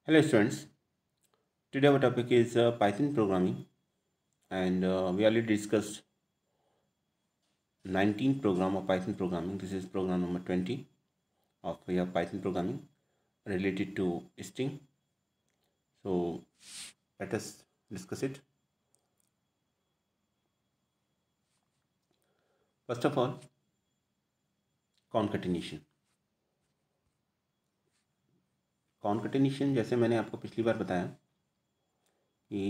Hello students, today our topic is Python programming and we already discussed 19 program of Python programming. This is program number 20 of your Python programming related to string. So let us discuss it. First of all, concatenation. Concatenation जैसे मैंने आपको पिछली बार बताया कि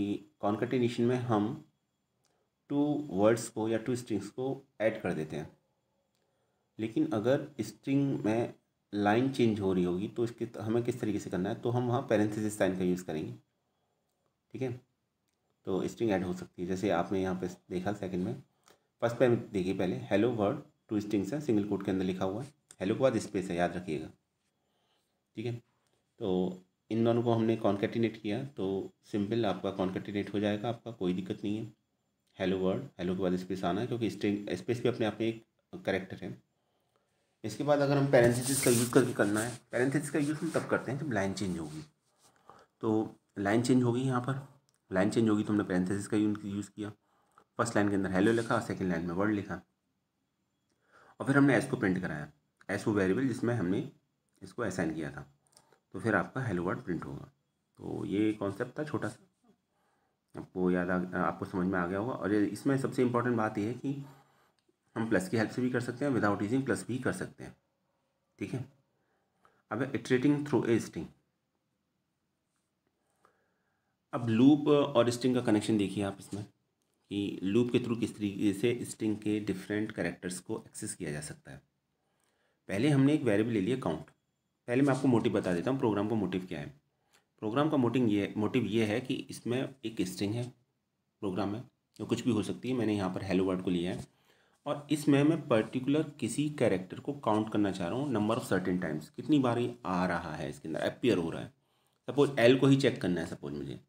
concatenation में हम two words को या टू स्ट्रिंग्स को ऐड कर देते हैं, लेकिन अगर स्ट्रिंग में लाइन चेंज हो रही होगी तो इसके हमें किस तरीके से करना है, तो हम वहाँ पैरेंथेसिस साइन का यूज़ करेंगे। ठीक है, तो स्ट्रिंग ऐड हो सकती है। जैसे आपने यहाँ पे देखा सेकंड में, फर्स्ट पे देखिए, पहले हेलो वर्ड टू स्ट्रिंग्स है, सिंगल कोट के अंदर लिखा हुआ है, हेलो के बाद स्पेस है, याद रखिएगा। ठीक है, तो इन दोनों को हमने कॉन्केटिनेट किया तो सिंपल आपका कॉन्केटिनेट हो जाएगा, आपका कोई दिक्कत नहीं है। हेलो वर्ड, हेलो के बाद स्पेस आना है क्योंकि स्ट्रिंग स्पेस भी अपने आप में एक करेक्टर है। इसके बाद अगर हम पैरेंथेसिस का यूज़ करके करना है, पैरेंथेसिस का यूज़ हम तब करते हैं जब लाइन चेंज होगी। तो लाइन चेंज होगी, यहाँ पर लाइन चेंज होगी तो हमने पैरेंथेसिस का यूज़ किया। फर्स्ट लाइन के अंदर हेलो लिखा, सेकंड लाइन में वर्ड लिखा, और फिर हमने एस को प्रिंट कराया। एस वो वेरिएबल जिसमें हमने इसको असाइन किया था, तो फिर आपका हेलो वर्ड प्रिंट होगा। तो ये कॉन्सेप्ट था छोटा सा, आपको आपको समझ में आ गया होगा। और इसमें सबसे इम्पोर्टेंट बात यह है कि हम प्लस की हेल्प से भी कर सकते हैं, विदाउट यूजिंग प्लस भी कर सकते हैं। ठीक है, अब इटरेटिंग थ्रू ए स्ट्रिंग। अब लूप और स्ट्रिंग का कनेक्शन देखिए आप इसमें, कि लूप के थ्रू किस तरीके से स्ट्रिंग के डिफरेंट कैरेक्टर्स को एक्सेस किया जा सकता है। पहले हमने एक वेरिएबल ले लिया काउंट। पहले मैं आपको मोटिव बता देता हूँ, प्रोग्राम का मोटिव क्या है। प्रोग्राम का मोटिव ये है कि इसमें एक स्ट्रिंग है प्रोग्राम में, जो कुछ भी हो सकती है। मैंने यहाँ पर हेलो वर्ड को लिया है और इसमें मैं पर्टिकुलर किसी कैरेक्टर को काउंट करना चाह रहा हूँ, नंबर ऑफ सर्टेन टाइम्स, कितनी बार ये आ रहा है, इसके अंदर अपीयर हो रहा है। सपोज एल को ही चेक करना है, सपोज मुझे,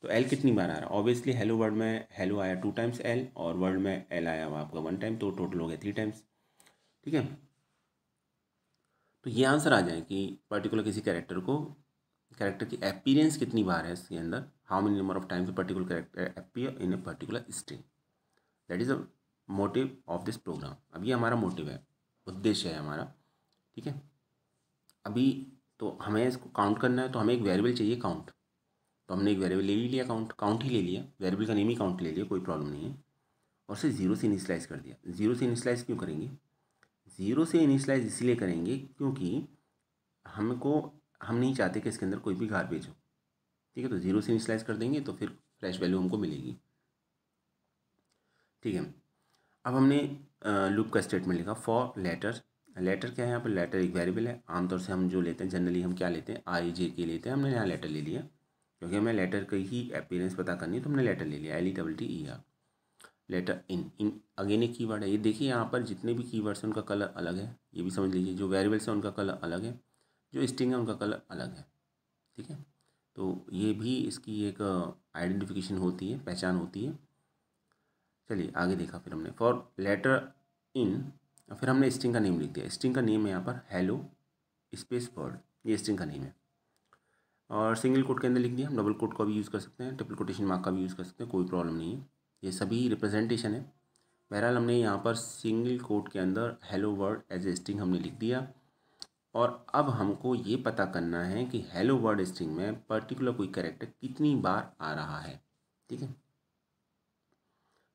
तो एल कितनी बार आ रहा है। ऑब्वियसली हेलो वर्ड में हेलो आया 2 टाइम्स एल, और वर्ड में एल आया हुआ आपका 1 टाइम, तो टोटल हो गया 3 टाइम्स। ठीक है, तो ये आंसर आ जाए कि पर्टिकुलर किसी कैरेक्टर की अपीयरेंस कितनी बार है इसके अंदर, how many number of times particular character appear in a particular string. That is a motive of this program. अब ये हमारा मोटिव है, उद्देश्य है हमारा। ठीक है, अभी तो हमें इसको काउंट करना है, तो हमें एक वेरिएबल चाहिए काउंट। तो हमने एक वेरिएबल ले लिया, काउंट ही ले लिया, वेरिएबल का नेम ही काउंट ले लिया, कोई प्रॉब्लम नहीं है। और उसे जीरो से इनिशलाइज कर दिया। जीरो से इनिशलाइज क्यों करेंगे? जीरो से इनिशलाइज इसलिए करेंगे क्योंकि हमको हम नहीं चाहते कि इसके अंदर कोई भी गार्बेज हो। ठीक है, तो जीरो से इनिशलाइज कर देंगे तो फिर फ्रेश वैल्यू हमको मिलेगी। ठीक है, अब हमने लूप का स्टेटमेंट लिखा फॉर लेटर। लेटर क्या है यहाँ पर? लेटर एक वेरिएबल है। आमतौर से हम जो लेते हैं, जनरली हम क्या लेते हैं, आई जे के लेते हैं। हमने यहाँ लेटर ले लिया क्योंकि हमें लेटर की ही अपीयरेंस पता करनी है, तो हमने लेटर ले लिया, LETTER। लेटर इन अगेन एक कीवर्ड है। ये देखिए यहाँ पर जितने भी कीवर्ड्स हैं उनका कलर अलग है, ये भी समझ लीजिए। जो वेरिएबल्स हैं उनका कलर अलग है, जो स्ट्रिंग है उनका कलर अलग है। ठीक है, तो ये भी इसकी एक आइडेंटिफिकेशन होती है, पहचान होती है। चलिए आगे देखा फिर हमने फॉर लेटर इन, फिर हमने स्ट्रिंग का नेम लिख दिया। स्ट्रिंग का नेम है यहाँ पर हेलो स्पेस वर्ड, ये स्ट्रिंग का नेम है। और सिंगल कोट के अंदर लिख दिया। हम डबल कोट का भी यूज़ कर सकते हैं, ट्रिपल कोटेशन मार्क का भी यूज़ कर सकते हैं, कोई प्रॉब्लम नहीं है। ये सभी रिप्रेजेंटेशन है। बहरहाल हमने यहाँ पर सिंगल कोट के अंदर hello word as a string हमने लिख दिया। और अब हमको ये पता करना है कि हेलो वर्ड स्ट्रिंग में पर्टिकुलर कोई कैरेक्टर कितनी बार आ रहा है। ठीक है,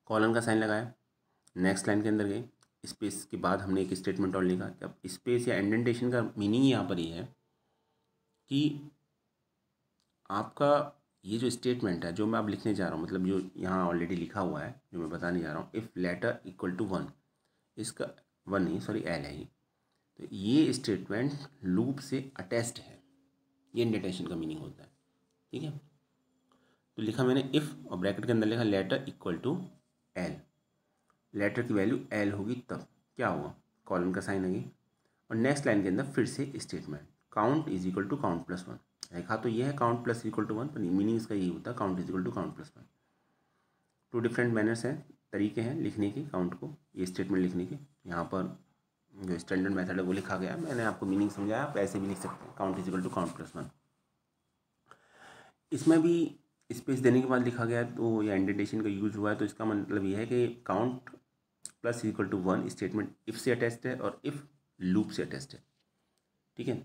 कॉलन का साइन लगाया, नेक्स्ट लाइन के अंदर गए, स्पेस के बाद हमने एक स्टेटमेंट और लिखा। अब स्पेस या इंडेंटेशन का मीनिंग यहाँ पर ये है कि आपका ये जो स्टेटमेंट है, जो मैं अब लिखने जा रहा हूँ, मतलब जो यहाँ ऑलरेडी लिखा हुआ है, जो मैं बताने जा रहा हूँ, इफ़ लेटर इक्वल टू 1, इसका 1 नहीं, सॉरी, एल है ये। तो ये स्टेटमेंट लूप से अटैच्ड है, ये इंडेंटेशन का मीनिंग होता है। ठीक है, तो लिखा मैंने इफ़, और ब्रैकेट के अंदर लिखा letter equal to L. Letter की वैल्यू एल होगी तब क्या होगा, कॉलन का साइन आगे, और नेक्स्ट लाइन के अंदर फिर से statement count is equal to count plus 1। लिखा तो ये है काउंट प्लस इक्वल टू 1, पर मीनिंग इसका यही होता है count is equal to count plus 1। Two different manners हैं, तरीके हैं लिखने के काउंट को, ये स्टेटमेंट लिखने के। यहाँ पर जो स्टैंडर्ड मेथड है वो लिखा गया, मैंने आपको मीनिंग समझाया, आप ऐसे भी लिख सकते हैं, count is equal to count plus 1। इसमें भी स्पेस देने के बाद लिखा गया है तो या इंडेंटेशन का यूज हुआ है, तो इसका मतलब ये है कि count plus equal to 1 statement if से अटैच्ड है और इफ़ लूप से अटैच्ड है। ठीक है,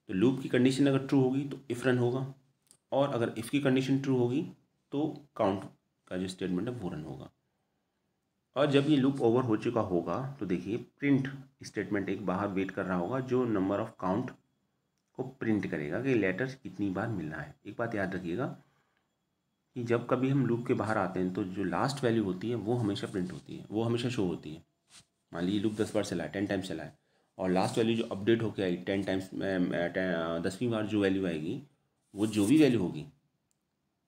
तो लूप की कंडीशन अगर ट्रू होगी तो इफ़ रन होगा, और अगर इफ़ की कंडीशन ट्रू होगी तो काउंट का जो स्टेटमेंट है वो रन होगा। और जब ये लूप ओवर हो चुका होगा तो देखिए प्रिंट स्टेटमेंट एक बाहर वेट कर रहा होगा जो नंबर ऑफ काउंट को प्रिंट करेगा कि लेटर्स कितनी बार मिलना है। एक बात याद रखिएगा कि जब कभी हम लूप के बाहर आते हैं तो जो लास्ट वैल्यू होती है वो हमेशा प्रिंट होती है, वो हमेशा शो होती है। मान लीजिए लूप 10 बार चला है, 10 टाइम्स चला है, और लास्ट वैल्यू जो अपडेट होकर आई 10 टाइम्स, 10वीं बार जो वैल्यू आएगी, वो जो भी वैल्यू होगी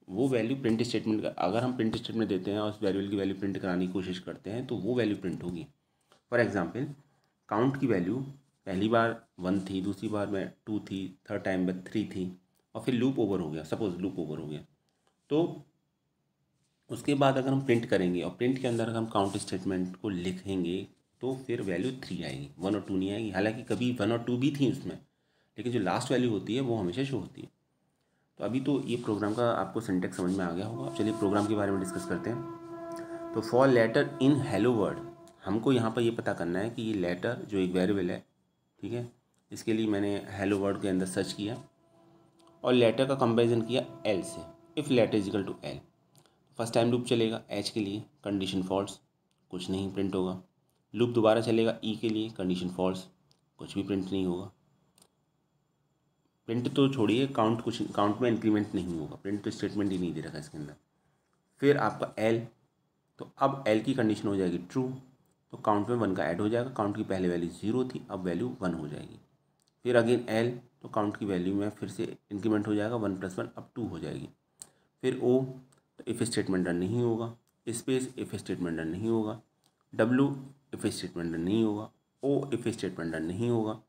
वो वैल्यू प्रिंट स्टेटमेंट का, अगर हम प्रिंट स्टेटमेंट देते हैं और उस वेरिएबल की वैल्यू प्रिंट कराने की कोशिश करते हैं तो वो वैल्यू प्रिंट होगी। फॉर एग्जांपल काउंट की वैल्यू पहली बार 1 थी, दूसरी बार में 2 थी, थर्ड टाइम में 3 थी, और फिर लूप ओवर हो गया, सपोज लूप ओवर हो गया, तो उसके बाद अगर हम प्रिंट करेंगे और प्रिंट के अंदर अगर हम काउंट स्टेटमेंट को लिखेंगे तो फिर वैल्यू 3 आएगी, 1 और 2 नहीं आएगी। हालांकि कभी 1 और 2 भी थी उसमें, लेकिन जो लास्ट वैल्यू होती है वो हमेशा शो होती है। तो अभी तो ये प्रोग्राम का आपको सिंटेक्स समझ में आ गया होगा। अब चलिए प्रोग्राम के बारे में डिस्कस करते हैं। तो for letter in hello word, हमको यहाँ पर ये पता करना है कि ये लेटर जो एक वेरिएबल है, ठीक है, इसके लिए मैंने हेलो वर्ड के अंदर सर्च किया और लेटर का कंपैरिजन किया एल से। If letter is equal to L, first time loop चलेगा एच के लिए, कंडीशन फॉल्स, कुछ नहीं प्रिंट होगा। लूप दोबारा चलेगा ई के लिए, कंडीशन फॉल्स, कुछ भी प्रिंट नहीं होगा। प्रिंट तो छोड़िए, काउंट कुछ, काउंट में इंक्रीमेंट नहीं होगा, प्रिंट तो स्टेटमेंट ही नहीं दे रखा इसके अंदर। फिर आपका एल, तो अब एल की कंडीशन हो जाएगी ट्रू, तो काउंट में 1 का ऐड हो जाएगा। काउंट की पहले वैल्यू 0 थी, अब वैल्यू 1 हो जाएगी। फिर अगेन एल, तो काउंट की वैल्यू में फिर से इंक्रीमेंट हो जाएगा, 1 + 1 अब 2 हो जाएगी। फिर ओ, तो इफ़ स्टेटमेंट रन नहीं होगा, स्पेस इफ़ स्टेटमेंट रन नहीं होगा, डब्लू इफ़ स्टेटमेंट रन नहीं होगा, ओ इफ़ स्टेटमेंट रन नहीं होगा,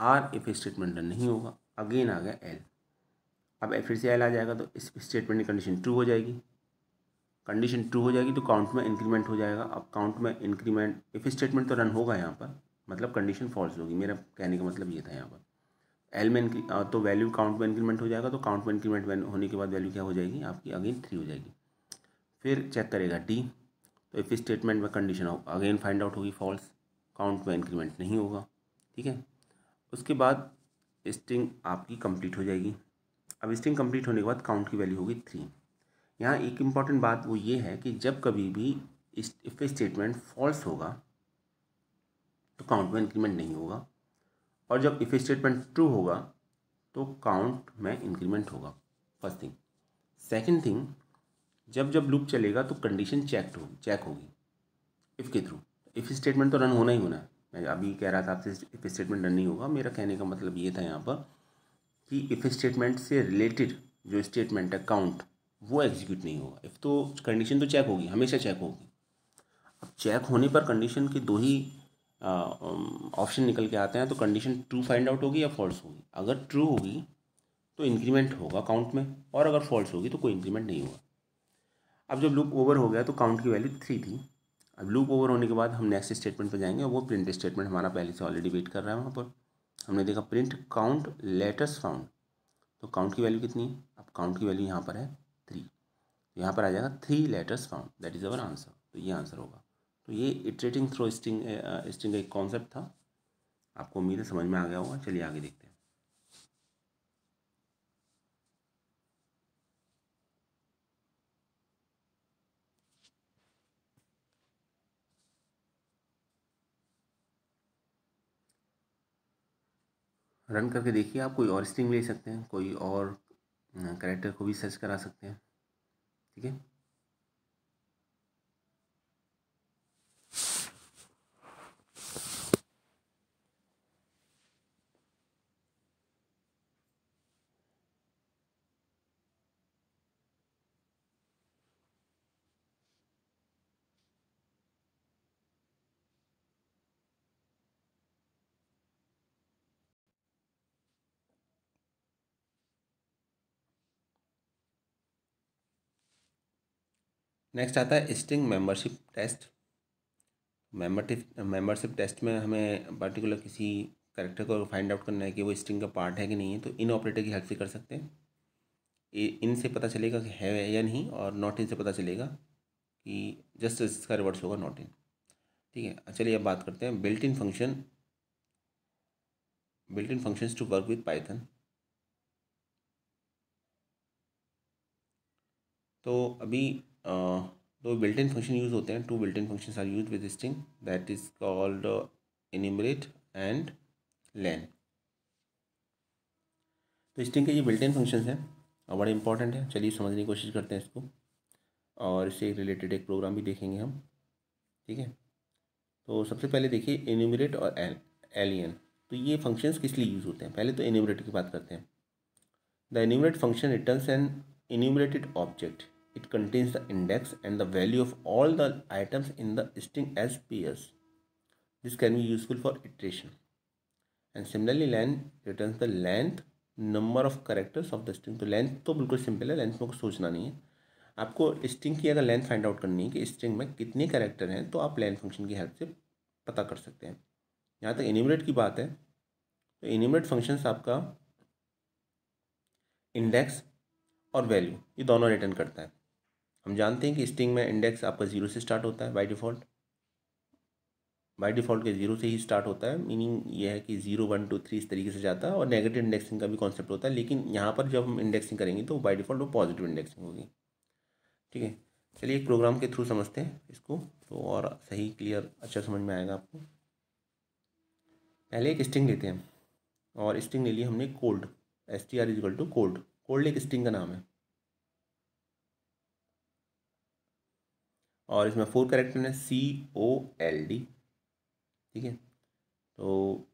आर इफ़ स्टेटमेंट रन नहीं होगा, अगेन आ गया एल। अब फिर से एल आ जाएगा तो इस स्टेटमेंट की कंडीशन ट्रू हो जाएगी। कंडीशन ट्रू हो जाएगी तो काउंट में इंक्रीमेंट हो जाएगा। अब काउंट में इंक्रीमेंट, इफ़ स्टेटमेंट तो रन होगा यहाँ पर, मतलब कंडीशन फॉल्स होगी, मेरा कहने का मतलब ये था यहाँ पर। एल में तो वैल्यू काउंट में इंक्रीमेंट हो जाएगा, तो काउंट में इंक्रीमेंट होने के बाद वैल्यू क्या हो जाएगी आपकी, अगेन 3 हो जाएगी। फिर चेक करेगा डी, तो इफ़ स्टेटमेंट में कंडीशन अगेन फाइंड आउट होगी फॉल्स, काउंट में इंक्रीमेंट नहीं होगा। ठीक है, उसके बाद स्ट्रिंग आपकी कंप्लीट हो जाएगी। अब स्ट्रिंग कंप्लीट होने के बाद काउंट की वैल्यू होगी 3। यहाँ एक इम्पॉर्टेंट बात वो ये है कि जब कभी भी इफ़ स्टेटमेंट फॉल्स होगा तो काउंट में इंक्रीमेंट नहीं होगा, और जब इफ़ स्टेटमेंट ट्रू होगा तो काउंट में इंक्रीमेंट होगा। First thing. सेकंड थिंग, जब जब लूप चलेगा तो कंडीशन चेक होगी इफ़ के थ्रू। इफ़ स्टेटमेंट तो रन होना ही होना है। मैं अभी कह रहा था आपसे इफ़ स्टेटमेंट रन नहीं होगा, मेरा कहने का मतलब ये था यहाँ पर कि इफ़ स्टेटमेंट से रिलेटेड जो स्टेटमेंट है काउंट, वो एग्जीक्यूट नहीं होगा। इफ़ तो कंडीशन तो चेक होगी, हमेशा चेक होगी। अब चेक होने पर कंडीशन के दो ही ऑप्शन निकल के आते हैं, तो कंडीशन ट्रू फाइंड आउट होगी या फॉल्स होगी। अगर ट्रू होगी तो इंक्रीमेंट होगा काउंट में, और अगर फॉल्स होगी तो कोई इंक्रीमेंट नहीं होगा। अब जब लूप ओवर हो गया तो काउंट की वैल्यू 3 थी। अब लूप ओवर होने के बाद हम नेक्स्ट स्टेटमेंट पर जाएंगे, और वो प्रिंट स्टेटमेंट हमारा पहले से ऑलरेडी वेट कर रहा है। वहाँ पर हमने देखा प्रिंट काउंट लेटर्स फाउंड, तो काउंट की वैल्यू कितनी है, अब काउंट की वैल्यू यहाँ पर है 3, तो यहाँ पर आ जाएगा 3 letters found, that is our answer. तो ये आंसर होगा। तो ये इटरेटिंग थ्रो स्ट्रिंग का एक कॉन्सेप्ट था, आपको उम्मीद है समझ में आ गया होगा। चलिए आगे देखते हैं। रन करके देखिए, आप कोई और स्ट्रिंग ले सकते हैं, कोई और कैरेक्टर को भी सर्च करा सकते हैं। ठीक है, नेक्स्ट आता है string membership test. Membership test में हमें पर्टिकुलर किसी कैरेक्टर को फाइंड आउट करना है कि वो स्ट्रिंग का पार्ट है कि नहीं है, तो इन ऑपरेटर की हेल्प से कर सकते हैं। इन से पता चलेगा कि है या नहीं, और नॉट इन से पता चलेगा कि जस्ट इसका रिवर्स होगा नॉट इन। ठीक है, चलिए अब बात करते हैं built in functions to work with Python. तो अभी दो बिल्ट इन फंक्शन यूज़ होते हैं, two built in functions are use with string, that is called enumerate and len. तो स्ट्रिंग के ये बिल्ट इन फंक्शंस हैं और बड़े इंपॉर्टेंट है। चलिए समझने की कोशिश करते हैं इसको, और इससे रिलेटेड एक प्रोग्राम भी देखेंगे हम। ठीक है, तो सबसे पहले देखिए एन्यूमरेट और एलियन। तो ये फंक्शंस किस लिए यूज़ होते हैं, पहले तो एन्यूमरेट की बात करते हैं। The enumerate function returns an enumerated object. It contains the index and the value of all the items in the string as pairs. This can be useful for iteration. And similarly, len returns the length number of characters of the string. तो length तो बिल्कुल simple है, length में कुछ सोचना नहीं है। आपको स्ट्रिंग की अगर लेंथ फाइंड आउट करनी है कि स्ट्रिंग में कितने कैरेक्टर हैं, तो आप लेंथ फंक्शन की हेल्प से पता कर सकते हैं। यहाँ तक एन्यूमरेट की बात है, तो एन्यूमरेट फंक्शंस आपका इंडेक्स और वैल्यू ये दोनों रिटर्न करता है। हम जानते हैं कि स्ट्रिंग में इंडेक्स आपका 0 से स्टार्ट होता है बाय डिफ़ॉल्ट के 0 से ही स्टार्ट होता है। मीनिंग ये है कि 0 1 2 3 इस तरीके से जाता है, और नेगेटिव इंडेक्सिंग का भी कॉन्सेप्ट होता है, लेकिन यहाँ पर जब हम इंडेक्सिंग करेंगे तो बाय डिफ़ॉल्ट वो पॉजिटिव इंडेक्सिंग होगी। ठीक है, चलिए एक प्रोग्राम के थ्रू समझते हैं इसको, तो और सही क्लियर अच्छा समझ में आएगा आपको। पहले एक स्ट्रिंग लेते हैं, और स्ट्रिंग ले लिया हमने cold, str is equal to cold. Cold एक स्ट्रिंग का नाम है, और इसमें 4 कैरेक्टर हैं, COLD। ठीक है, तो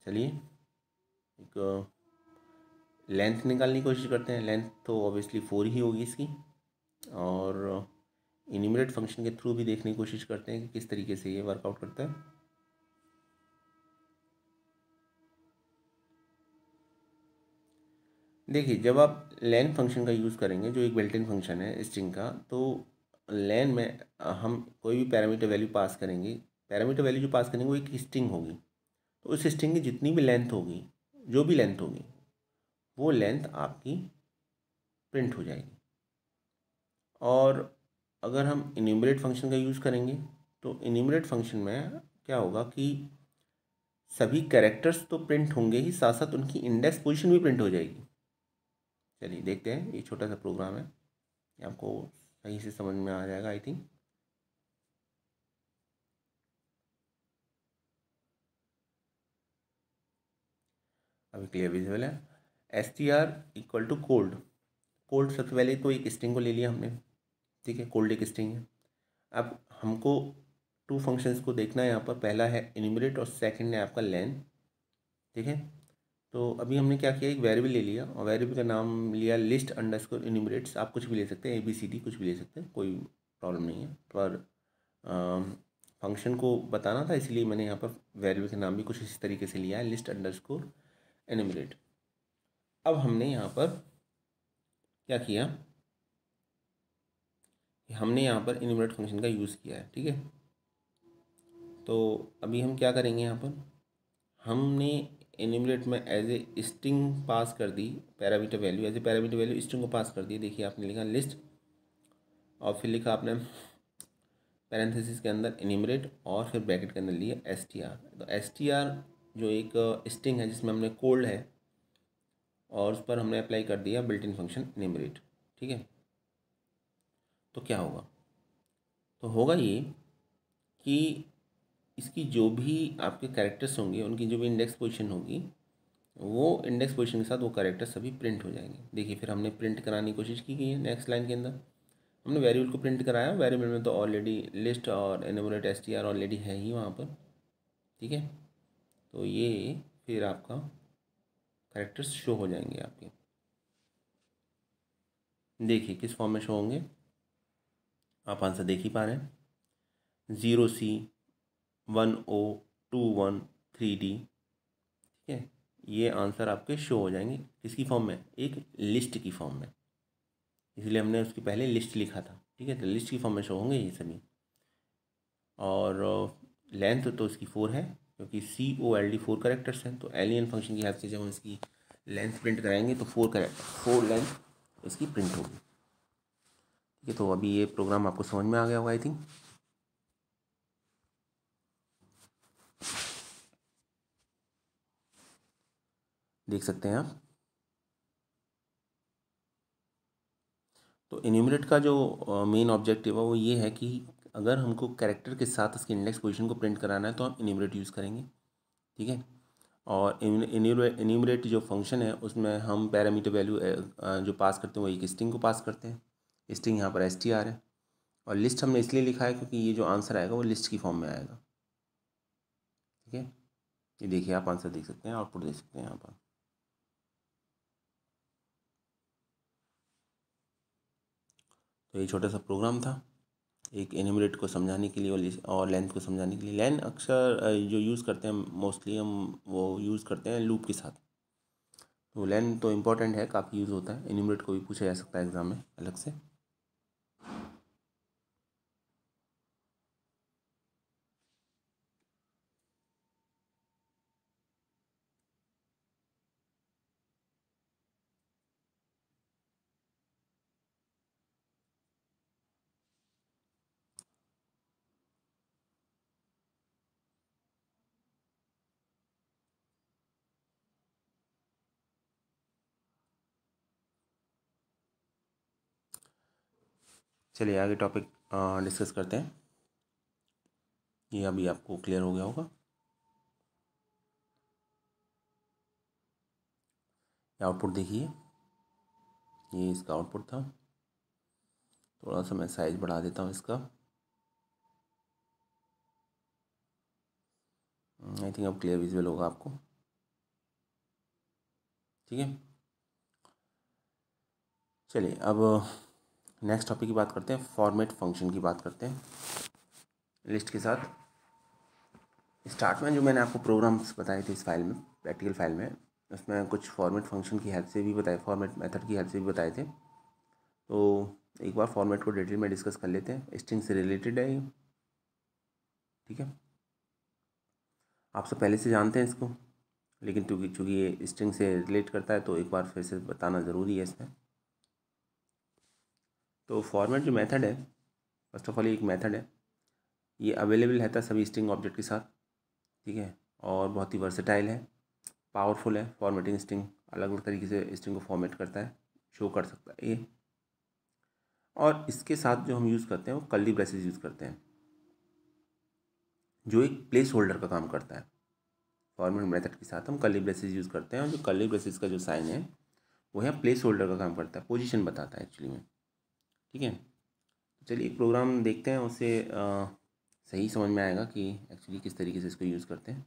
चलिए एक लेंथ निकालने की कोशिश करते हैं। लेंथ तो ऑब्वियसली 4 ही होगी इसकी, और इन्यूमरेट फंक्शन के थ्रू भी देखने की कोशिश करते हैं कि किस तरीके से ये वर्कआउट करता है। देखिए, जब आप लेन फंक्शन का यूज़ करेंगे, जो एक बिल्ट इन फंक्शन है स्ट्रिंग का, तो लेन में हम कोई भी पैरामीटर वैल्यू पास करेंगे। पैरामीटर वैल्यू जो पास करेंगे वो एक स्ट्रिंग होगी, तो उस स्ट्रिंग की जितनी भी लेंथ होगी, जो भी लेंथ होगी, वो लेंथ आपकी प्रिंट हो जाएगी। और अगर हम इन्यूमरेट फंक्शन का यूज़ करेंगे, तो इन्यूमरेट फंक्शन में क्या होगा कि सभी कैरेक्टर्स तो प्रिंट होंगे ही, साथ साथ उनकी इंडेक्स पोजीशन भी प्रिंट हो जाएगी। चलिए देखते हैं, ये छोटा सा प्रोग्राम है, ये आपको सही से समझ में आ जाएगा आई थिंक। अभी क्लियर विजुअल है। str equal to cold. Cold सबसे पहले तो एक स्ट्रिंग को ले लिया हमने। ठीक है, कोल्ड एक स्ट्रिंग है। अब हमको टू फंक्शंस को देखना है यहाँ पर, पहला है इन्यूमरेट और सेकंड है आपका लेन। ठीक है, तो अभी हमने क्या किया, एक वेरिएबल ले लिया, और वेरिएबल का नाम लिया लिस्ट अंडरस्कोर इन्यूमरेट्स। आप कुछ भी ले सकते हैं, ABCD कुछ भी ले सकते हैं, कोई प्रॉब्लम नहीं है, पर फंक्शन को बताना था इसलिए मैंने यहाँ पर वेरिएबल का नाम भी कुछ इसी तरीके से लिया है, लिस्ट अंडरस्कोर इन्यूमरेट। अब हमने यहाँ पर क्या किया, हमने यहाँ पर इन्यूमरेट फंक्शन का यूज़ किया है। ठीक है, तो अभी हम क्या करेंगे, यहाँ पर हमने एन्यूमरेट में एज ए स्ट्रिंग पास कर दी parameter value, as a parameter value string को पास कर दी। देखिए आपने लिखा लिस्ट, और फिर लिखा आपने पैरेंथेसिस के अंदर एन्यूमरेट, और फिर ब्रैकेट के अंदर लिया str। तो str जो एक स्ट्रिंग है जिसमें हमने कोल्ड है, और उस पर हमने अप्लाई कर दिया बिल्ट इन फंक्शन एन्यूमरेट। ठीक है, तो क्या होगा, तो होगा ये कि इसकी जो भी आपके कैरेक्टर्स होंगे, उनकी जो भी इंडेक्स पोजीशन होगी, वो इंडेक्स पोजीशन के साथ वो कैरेक्टर सभी प्रिंट हो जाएंगे। देखिए फिर हमने प्रिंट कराने की कोशिश की गई है। नेक्स्ट लाइन के अंदर हमने वेरिएबल को प्रिंट कराया, वेरिएबल में तो ऑलरेडी लिस्ट और एन्यूमरेट str ऑलरेडी है ही वहाँ पर। ठीक है, तो ये फिर आपका कैरेक्टर्स शो हो जाएंगे आपके। देखिए किस फॉर्म में शो होंगे, आप आंसर देख ही पा रहे हैं, 0C 1O 2 1 3D। ठीक है, ये आंसर आपके शो हो जाएंगे किसकी फॉर्म में, एक लिस्ट की फॉर्म में, इसलिए हमने उसकी पहले लिस्ट लिखा था। ठीक है, तो लिस्ट की फॉर्म में शो होंगे ये सभी। और लेंथ तो इसकी 4 है, क्योंकि COLD 4 कैरेक्टर्स हैं, तो एलियन फंक्शन की हेल्प से जब हम इसकी लेंथ प्रिंट कराएंगे तो 4 लेंथ इसकी प्रिंट होगी। ठीक है, तो अभी ये प्रोग्राम आपको समझ में आ गया होगा आई थिंक। देख सकते हैं आप। तो इन्यूमरेट का जो मेन ऑब्जेक्टिव है वो ये है कि अगर हमको कैरेक्टर के साथ उसके इंडेक्स पोजीशन को प्रिंट कराना है तो हम इन्यूमरेट यूज़ करेंगे। ठीक है, और इन्यूमरेट जो फंक्शन है उसमें हम पैरामीटर वैल्यू जो पास करते हैं वो एक स्ट्रिंग को पास करते हैं। स्ट्रिंग यहाँ पर str है, और लिस्ट हमने इसलिए लिखा है क्योंकि ये जो आंसर आएगा वो लिस्ट की फॉर्म में आएगा। ठीक है, ये देखिए आप आंसर देख सकते हैं, आउटपुट देख सकते हैं यहाँ पर। तो ये छोटा सा प्रोग्राम था एक एन्यूमरेट को समझाने के लिए और लेंथ को समझाने के लिए। लेंथ अक्सर जो यूज़ करते हैं मोस्टली हम वो यूज़ करते हैं लूप के साथ। तो लेंथ तो इम्पोर्टेंट है, काफ़ी यूज़ होता है। एन्यूमरेट को भी पूछा जा सकता है एग्ज़ाम में अलग से। चलिए आगे टॉपिक डिस्कस करते हैं। ये अभी आपको क्लियर हो गया होगा। आउटपुट देखिए, ये इसका आउटपुट था। थोड़ा सा मैं साइज बढ़ा देता हूँ इसका। आई थिंक अब क्लियर विजुअल होगा आपको। ठीक है, चलिए अब नेक्स्ट टॉपिक की बात करते हैं। फॉर्मेट फंक्शन की बात करते हैं लिस्ट के साथ। स्टार्ट में जो मैंने आपको प्रोग्राम्स बताए थे इस फाइल में, प्रैक्टिकल फाइल में, उसमें कुछ फॉर्मेट फंक्शन की हेल्प से भी बताए, फॉर्मेट मेथड की हेल्प से भी बताए थे। तो एक बार फॉर्मेट को डिटेल में डिस्कस कर लेते हैं। स्ट्रिंग से रिलेटेड है ये। ठीक है, आप सब पहले से जानते हैं इसको, लेकिन चूँकि ये स्ट्रिंग से रिलेट करता है तो एक बार फिर से बताना ज़रूरी है इसमें। तो फॉर्मेट जो मेथड है, फर्स्ट ऑफ ऑल ये एक मेथड है। ये अवेलेबल रहता है सभी स्ट्रिंग ऑब्जेक्ट के साथ। ठीक है, और बहुत ही वर्सेटाइल है, पावरफुल है। फॉर्मेटिंग स्ट्रिंग अलग अलग तरीके से स्ट्रिंग को फॉर्मेट करता है, शो कर सकता है ये। और इसके साथ जो हम यूज़ करते हैं वो कर्ली ब्रेसेस यूज़ करते हैं, जो एक प्लेस होल्डर का काम करता है। फॉर्मेट मेथड के साथ हम कर्ली ब्रेसेस यूज़ करते हैं, और जो कर्ली ब्रेसेस का जो साइन है वो है प्लेस होल्डर का काम करता है, पोजीशन बताता है एक्चुअली में। ठीक है, चलिए एक प्रोग्राम देखते हैं, उससे सही समझ में आएगा कि एक्चुअली किस तरीके से इसको यूज़ करते हैं।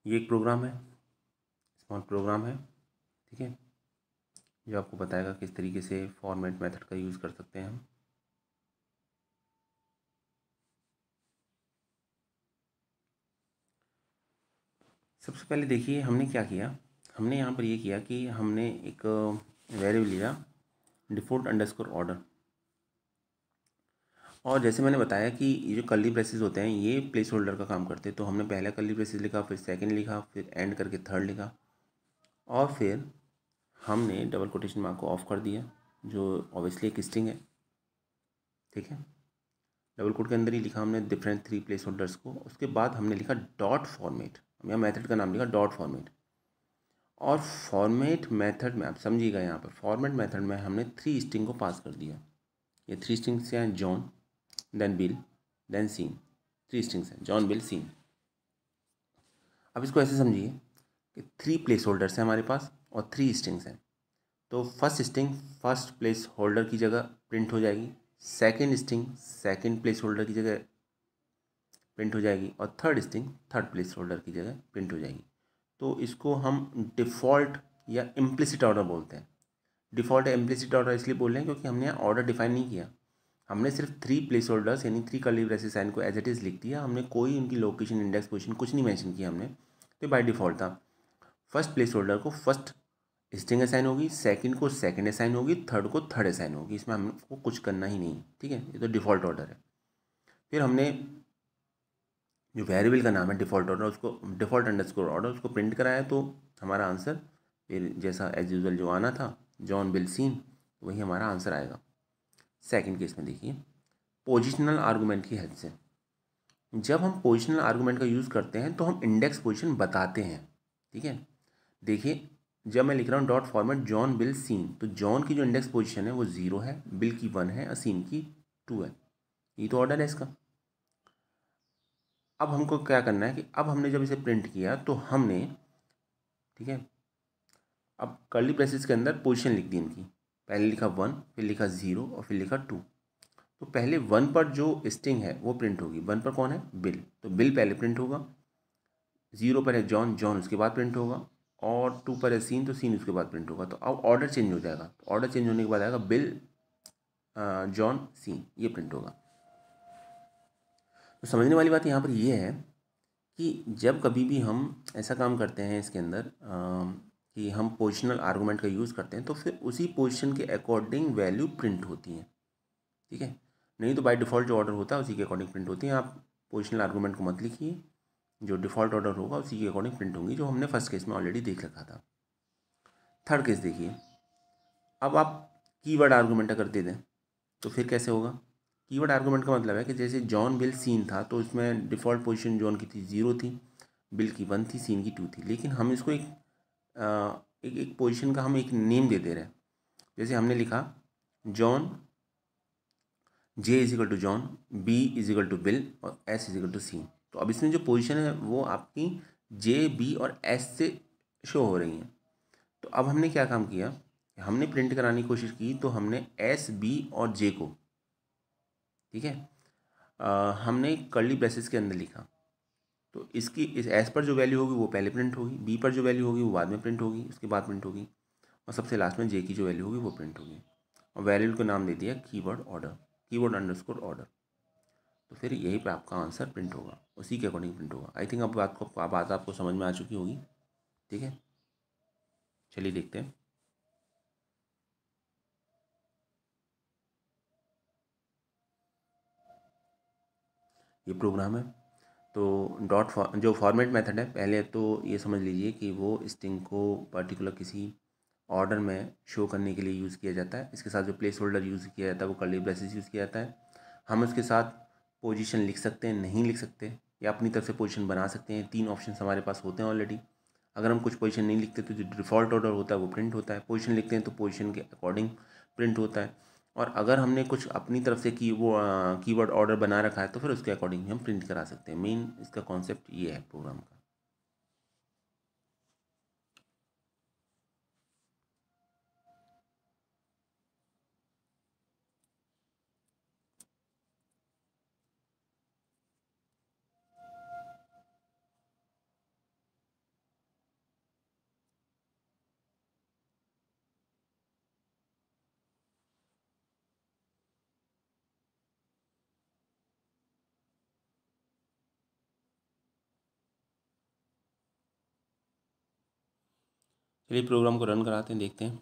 ये एक प्रोग्राम है, स्मॉल प्रोग्राम है। ठीक है, जो आपको बताएगा किस तरीके से फॉर्मेट मेथड का यूज़ कर सकते हैं हम। सबसे पहले देखिए हमने क्या किया। हमने यहाँ पर ये किया कि हमने एक वेरिएबल लिया डिफ़ॉल्ट अंडरस्कोर ऑर्डर। और जैसे मैंने बताया कि ये जो कर्ली ब्रेसेस होते हैं ये प्लेस होल्डर का काम करते हैं, तो हमने पहला कर्ली ब्रेसेस लिखा, फिर सेकंड लिखा, फिर एंड करके थर्ड लिखा, और फिर हमने डबल कोटेशन मार्क को ऑफ कर दिया, जो ऑब्वियसली एक स्ट्रिंग है। ठीक है, डबल कोट के अंदर ही लिखा हमने डिफरेंट 3 प्लेस होल्डर्स को। उसके बाद हमने लिखा डॉट फॉर्मेट, यहाँ मेथड का नाम लिखा डॉट फॉर्मेट। और फॉर्मेट मेथड में आप समझिएगा, यहाँ पर फॉर्मेट मेथड में हमने 3 स्ट्रिंग को पास कर दिया। ये 3 स्ट्रिंग्स हैं, John, then Bill, then Sean. 3 strings हैं, जॉन, बिल, सीन। अब इसको ऐसे समझिए कि 3 प्लेस होल्डर्स हैं हमारे पास और 3 स्ट्रिंग्स हैं। तो first string first place holder की जगह प्रिंट हो जाएगी, second string second place holder की जगह प्रिंट हो जाएगी, और third string third place holder की जगह प्रिंट हो जाएगी। तो इसको हम डिफ़ॉल्ट या इम्प्लिसिट ऑर्डर बोलते हैं। डिफ़ॉल्ट या इम्प्लिसिट ऑर्डर इसलिए बोल रहे हैं क्योंकि हमने यहाँ ऑर्डर डिफाइन नहीं किया। हमने सिर्फ 3 प्लेस होल्डर्स यानी 3 कर्ली ब्रेसेस साइन को एज इट इज़ लिख दिया, हमने कोई उनकी लोकेशन, इंडेक्स, पोजीशन कुछ नहीं मेंशन किया हमने, तो बाय डिफ़ॉल्ट था। फर्स्ट प्लेस होल्डर को फर्स्ट स्ट्रिंग असाइन होगी, सेकंड को सेकंड असाइन होगी, थर्ड को थर्ड असाइन होगी, इसमें हमको कुछ करना ही नहीं, ठीक है, ये तो डिफ़ॉल्ट ऑर्डर है। फिर हमने जो वेरिएबल का नाम है डिफ़ॉल्ट ऑर्डर, उसको डिफ़ॉल्ट अंडरस्कोर ऑर्डर उसको प्रिंट कराया, तो हमारा आंसर फिर जैसा एज यूजल जो आना था, जॉन बिल सीन, वही हमारा आंसर आएगा। सेकंड केस में देखिए, पोजिशनल आर्गूमेंट की हेल्प से, जब हम पोजिशनल आर्गूमेंट का यूज़ करते हैं तो हम इंडेक्स पोजिशन बताते हैं, ठीक है। देखिए जब मैं लिख रहा हूँ dot format John Bill Sean, तो जॉन की जो इंडेक्स पोजीशन है वो 0 है, बिल की 1 है और सीन की 2 है, ये तो ऑर्डर है इसका। अब हमको क्या करना है कि अब हमने जब इसे प्रिंट किया तो हमने, ठीक है, अब कर्ली ब्रेसेस के अंदर पोजीशन लिख दी इनकी, पहले लिखा 1, फिर लिखा 0 और फिर लिखा 2। तो पहले 1 पर जो स्ट्रिंग है वो प्रिंट होगी, 1 पर कौन है, बिल, तो बिल पहले प्रिंट होगा, 0 पर है जॉन, जॉन उसके बाद प्रिंट होगा, और 2 पर है सीन, तो सीन उसके बाद प्रिंट होगा। तो अब ऑर्डर चेंज हो जाएगा, तो ऑर्डर चेंज होने के बाद आएगा बिल जॉन सीन, ये प्रिंट होगा। तो समझने वाली बात यहाँ पर ये है कि जब कभी भी हम ऐसा काम करते हैं इसके अंदर कि हम पोजिशनल आर्गूमेंट का यूज़ करते हैं, तो फिर उसी पोजीशन के अकॉर्डिंग वैल्यू प्रिंट होती है, ठीक है। नहीं तो बाय डिफ़ॉल्ट जो ऑर्डर होता है उसी के अकॉर्डिंग प्रिंट होती है। आप पोजिशनल आर्गूमेंट को मत लिखिए, जो डिफ़ॉल्ट ऑर्डर होगा उसी के अकॉर्डिंग प्रिंट होंगी, जो हमने फर्स्ट केस में ऑलरेडी देख रखा था। थर्ड केस देखिए, अब आप कीवर्ड आर्गूमेंट अगर दे दें तो फिर कैसे होगा। कीवर्ड आर्गूमेंट का मतलब है कि जैसे जॉन बिल सीन था तो इसमें डिफ़ॉल्ट पोजीशन जॉन की थी 0 थी, बिल की 1 थी, सीन की 2 थी, लेकिन हम इसको एक पोजीशन का हम एक नेम दे दे रहे हैं। जैसे हमने लिखा John, J is equal to John, B is equal to Bill और S is equal to Sean. तो अब इसमें जो पोजीशन है वो आपकी जे, बी और एस से शो हो रही हैं। तो अब हमने क्या काम किया, हमने प्रिंट कराने की कोशिश की, तो हमने एस, बी और जे को, ठीक है, हमने कर्ली ब्रेसेस के अंदर लिखा। तो इसकी इस एस पर जो वैल्यू होगी वो पहले प्रिंट होगी, बी पर जो वैल्यू होगी वो बाद में प्रिंट होगी, उसके बाद प्रिंट होगी, और सबसे लास्ट में जे की जो वैल्यू होगी वो प्रिंट होगी। और वैल्यू को नाम दे दिया keyword order, keyword underscore order. तो फिर यही पे आपका आंसर प्रिंट होगा, उसी के अकॉर्डिंग प्रिंट होगा। आई थिंक अब बात आपको समझ में आ चुकी होगी, ठीक है। चलिए देखते हैं। ये प्रोग्राम है, तो जो फॉर्मेट मेथड है, पहले तो ये समझ लीजिए कि वो स्ट्रिंग को पर्टिकुलर किसी ऑर्डर में शो करने के लिए यूज़ किया जाता है। इसके साथ जो प्लेस होल्डर यूज़ किया जाता है वो कर्ली ब्रेसेस यूज़ किया जाता है। हम उसके साथ पोजीशन लिख सकते हैं, नहीं लिख सकते, या अपनी तरफ से पोजीशन बना सकते हैं। 3 ऑप्शन हमारे पास होते हैं ऑलरेडी। अगर हम कुछ पोजीशन नहीं लिखते तो जो डिफ़ॉल्ट ऑर्डर होता है वो प्रिंट होता है, पोजीशन लिखते हैं तो पोजीशन के अकॉर्डिंग प्रिंट होता है, और अगर हमने कुछ अपनी तरफ से कीवर्ड ऑर्डर बना रखा है तो फिर उसके अकॉर्डिंग हम प्रिंट करा सकते हैं। मेन इसका कॉन्सेप्ट ये है प्रोग्राम का। चलिए प्रोग्राम को रन कराते हैं, देखते हैं।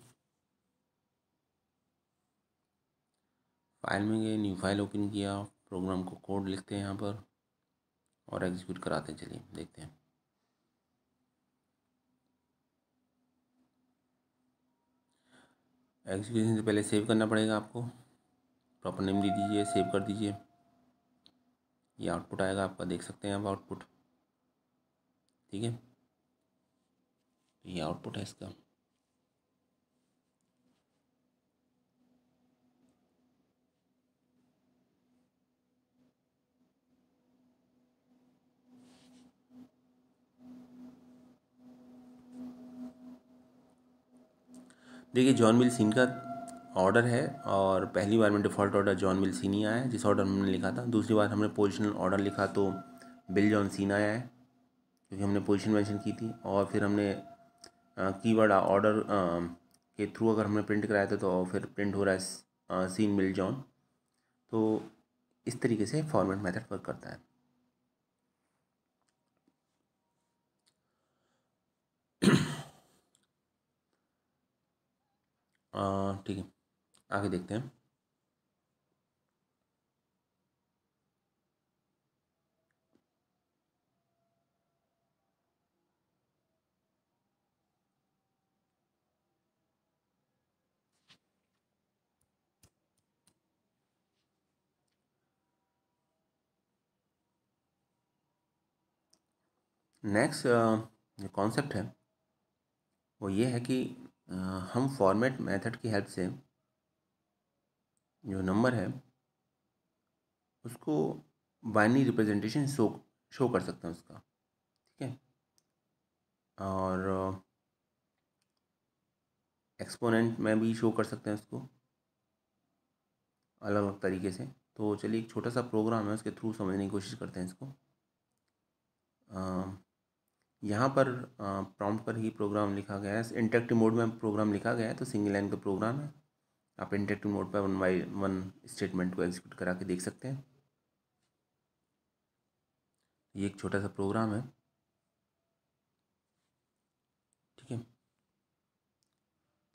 फाइल में गए, न्यू फाइल ओपन किया, प्रोग्राम को कोड लिखते हैं यहाँ पर और एग्जीक्यूट कराते हैं। चलिए देखते हैं। एग्जीक्यूशन से पहले सेव करना पड़ेगा आपको, प्रॉपर नेम दे दीजिए, सेव कर दीजिए। ये आउटपुट आएगा आपका, देख सकते हैं आप आउटपुट, ठीक है। ये आउटपुट है इसका। देखिए जॉन मिल सीन का ऑर्डर है, और पहली बार में डिफ़ॉल्ट ऑर्डर जॉन मिल सीन ही आया है जिस ऑर्डर में हमने लिखा था। दूसरी बार हमने पोजिशनल ऑर्डर लिखा तो बिल जॉन सीन आया है, क्योंकि हमने पोजीशन मेंशन की थी। और फिर हमने कीवर्ड ऑर्डर के थ्रू अगर हमने प्रिंट कराया था तो फिर प्रिंट हो रहा है सीन बिल जॉन। तो इस तरीके से फॉर्मेट मेथड वर्क करता है। ठीक है, आगे देखते हैं। नेक्स्ट जो कॉन्सेप्ट है वो ये है कि हम फॉर्मेट मेथड की हेल्प से जो नंबर है उसको बाइनरी रिप्रेजेंटेशन शो कर सकते हैं उसका, ठीक है। और एक्सपोनेंट में भी शो कर सकते हैं उसको अलग अलग तरीके से। तो चलिए एक छोटा सा प्रोग्राम है उसके थ्रू समझने की कोशिश करते हैं इसको। यहाँ पर प्रॉम्प्ट पर ही प्रोग्राम लिखा गया है, इंटरेक्टिव मोड में प्रोग्राम लिखा गया है, तो सिंगल लाइन का प्रोग्राम है। आप इंटरेक्टिव मोड पर 1 बाय 1 स्टेटमेंट को एग्जीक्यूट करा के देख सकते हैं। ये एक छोटा सा प्रोग्राम है, ठीक है।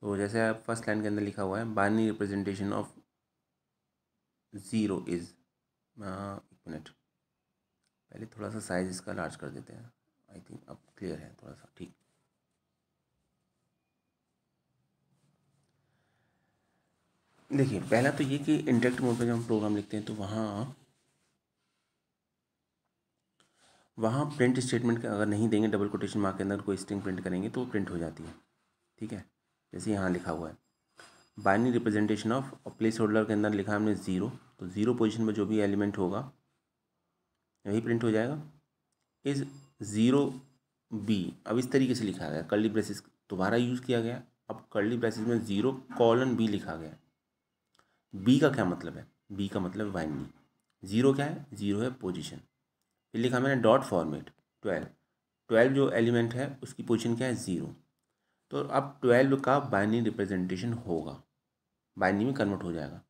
तो जैसे आप फर्स्ट लाइन के अंदर लिखा हुआ है बाइनरी रिप्रेजेंटेशन ऑफ 0 इज़, एक मिनट, पहले थोड़ा सा साइज इसका लार्ज कर देते हैं। आई थिंक अब क्लियर है थोड़ा सा, ठीक। देखिए पहला तो ये कि इंटरेक्टिव मोड पे जब हम प्रोग्राम लिखते हैं तो वहाँ प्रिंट स्टेटमेंट का अगर नहीं देंगे, डबल कोटेशन मार्क के अंदर कोई स्ट्रिंग प्रिंट करेंगे तो वो प्रिंट हो जाती है, ठीक है। जैसे यहाँ लिखा हुआ है binary representation of place holder के अंदर लिखा है हमने 0, तो 0 पोजीशन में जो भी एलिमेंट होगा वही प्रिंट हो जाएगा। इज 0 B, अब इस तरीके से लिखा गया, कर्ली ब्रेसेस दोबारा यूज़ किया गया। अब कर्ली ब्रेसेस में 0:B लिखा गया। बी का क्या मतलब है? बी का मतलब बाइनरी। 0 क्या है? 0 है पोजीशन। फिर लिखा मैंने डॉट फॉर्मेट 12 जो एलिमेंट है उसकी पोजीशन क्या है? 0। तो अब 12 का बाइनरी रिप्रेजेंटेशन होगा, बाइनरी में कन्वर्ट हो जाएगा।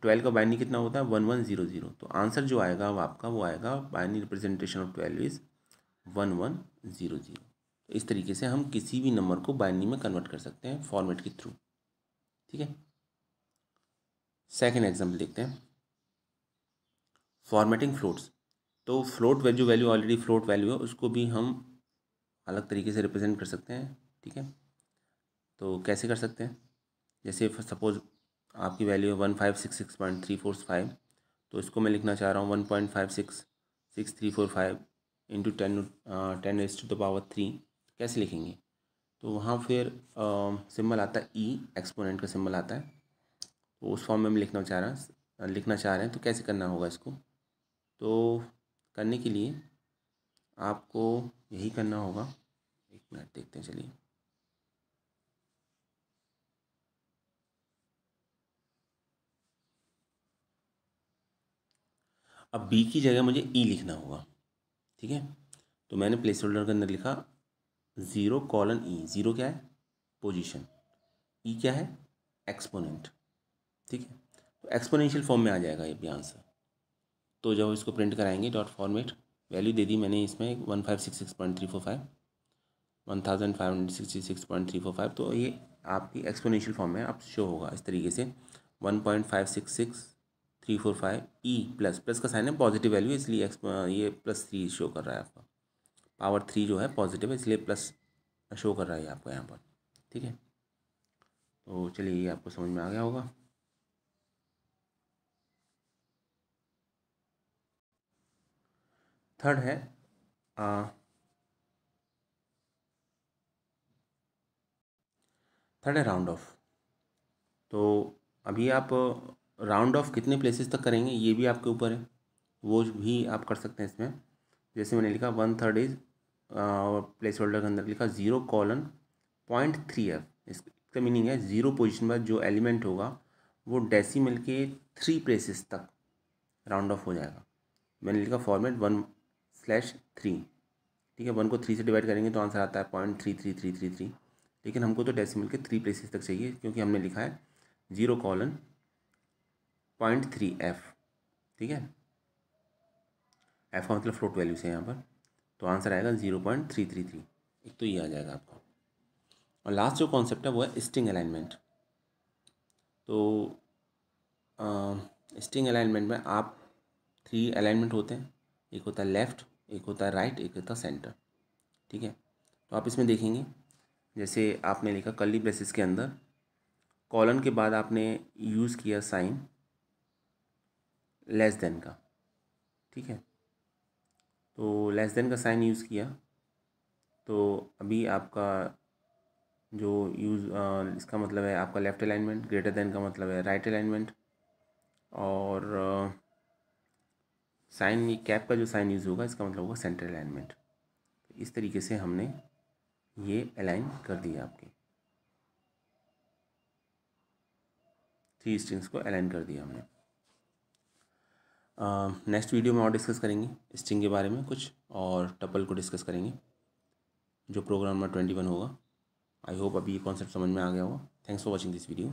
12 का बाइनरी कितना होता है? 1100। तो आंसर जो आएगा वो आपका वो आएगा बाइनरी रिप्रेजेंटेशन ऑफ 12 इज़ 1100। तो इस तरीके से हम किसी भी नंबर को बाइनरी में कन्वर्ट कर सकते हैं फॉर्मेट के थ्रू, ठीक है। सेकेंड एग्जाम्पल देखते हैं, फॉर्मेटिंग फ्लोट्स। तो float value already float value है, उसको भी हम अलग तरीके से रिप्रेजेंट कर सकते हैं, ठीक है। तो कैसे कर सकते हैं? जैसे सपोज आपकी वैल्यू है 1566.345, तो इसको मैं लिखना चाह रहा हूँ 1.566345 इंटू 10⁻3। कैसे लिखेंगे? तो वहाँ फिर सिंबल आता है ई, एक्सपोनेंट का सिंबल आता है, तो उस फॉर्म में हम लिखना चाह रहे हैं। तो कैसे करना होगा इसको? तो करने के लिए आपको यही करना होगा, एक मिनट देखते हैं, चलिए। अब बी की जगह मुझे ई लिखना होगा, ठीक है। तो मैंने प्लेस होल्डर के अंदर लिखा 0:E। 0 क्या है? पोजीशन। ई क्या है? एक्सपोनेंट, ठीक है। तो एक्सपोनेंशियल फॉर्म में आ जाएगा ये भी आंसर। तो जब इसको प्रिंट कराएंगे डॉट फॉर्मेट, वैल्यू दे दी मैंने इसमें 1566.345, 1566.345, तो ये आपकी एक्सपोनेंशियल फॉर्म में अब शो होगा इस तरीके से 1.566345 ई प्लस प्लस का साइन है पॉजिटिव वैल्यू, इसलिए ये +3 शो कर रहा है आपका। पावर 3 जो है पॉजिटिव है, इसलिए प्लस शो कर रहा है आपको यहाँ पर, ठीक है। तो चलिए ये आपको समझ में आ गया होगा। थर्ड है राउंड ऑफ। तो अभी आप राउंड ऑफ कितने प्लेसेस तक करेंगे ये भी आपके ऊपर है, वो भी आप कर सकते हैं इसमें। जैसे मैंने लिखा 1/3 इज, और प्लेस होल्डर के अंदर लिखा 0:0.3f। इसका मीनिंग है 0 पोजीशन में जो एलिमेंट होगा वो डेसिमल के 3 प्लेसेस तक राउंड ऑफ हो जाएगा। मैंने लिखा फॉर्मेट 1/3, ठीक है। 1 को 3 से डिवाइड करेंगे तो आंसर आता है 0.33333, लेकिन हमको तो डेसिमल के 3 प्लेसेस तक चाहिए, क्योंकि हमने लिखा है 0:, 0.3f, ठीक है। एफ का मतलब फ्लोट वैल्यू से यहाँ पर, तो आंसर आएगा 0.333। एक तो ये आ जाएगा आपका। और लास्ट जो कॉन्सेप्ट है वो है स्ट्रिंग अलाइनमेंट। तो स्ट्रिंग अलाइनमेंट में आप 3 अलाइनमेंट होते हैं, एक होता है लेफ़्ट, एक होता है राइट, एक होता है सेंटर, ठीक है। तो आप इसमें देखेंगे, जैसे आपने लिखा कर्ली ब्रेसेस के अंदर कॉलन के बाद आपने यूज़ किया साइन लेस देन का, ठीक है। तो लेस देन का साइन यूज़ किया, तो अभी आपका जो इसका मतलब है आपका लेफ़्ट अलाइनमेंट, ग्रेटर देन का मतलब है राइट अलाइनमेंट, और साइन कैप का जो साइन यूज़ होगा इसका मतलब होगा सेंटर अलाइनमेंट। तो इस तरीके से हमने ये अलाइन कर दिया, आपके 3 स्ट्रिंग्स को अलाइन कर दिया हमने। नेक्स्ट वीडियो में और डिस्कस करेंगे स्ट्रिंग के बारे में कुछ, और टपल को डिस्कस करेंगे जो प्रोग्राम नंबर 21 होगा। आई होप अभी ये कॉन्सेप्ट समझ में आ गया होगा। Thanks for watching this video.